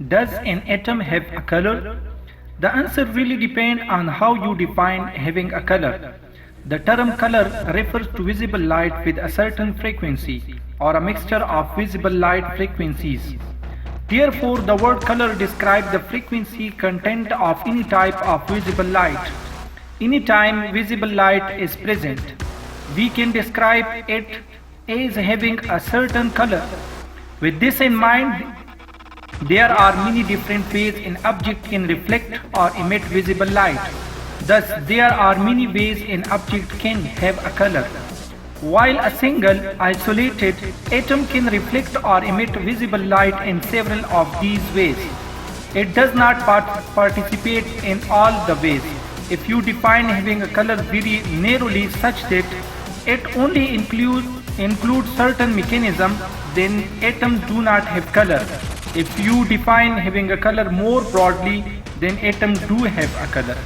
Does an atom have a color? The answer really depends on how you define having a color. The term color refers to visible light with a certain frequency or a mixture of visible light frequencies. Therefore, the word color describes the frequency content of any type of visible light. Anytime visible light is present, we can describe it as having a certain color. With this in mind, there are many different ways an object can reflect or emit visible light. Thus, there are many ways an object can have a color. While a single, isolated atom can reflect or emit visible light in several of these ways, it does not participate in all the ways. If you define having a color very narrowly such that it only includes certain mechanisms, then atoms do not have color. If you define having a color more broadly, then atoms do have a color.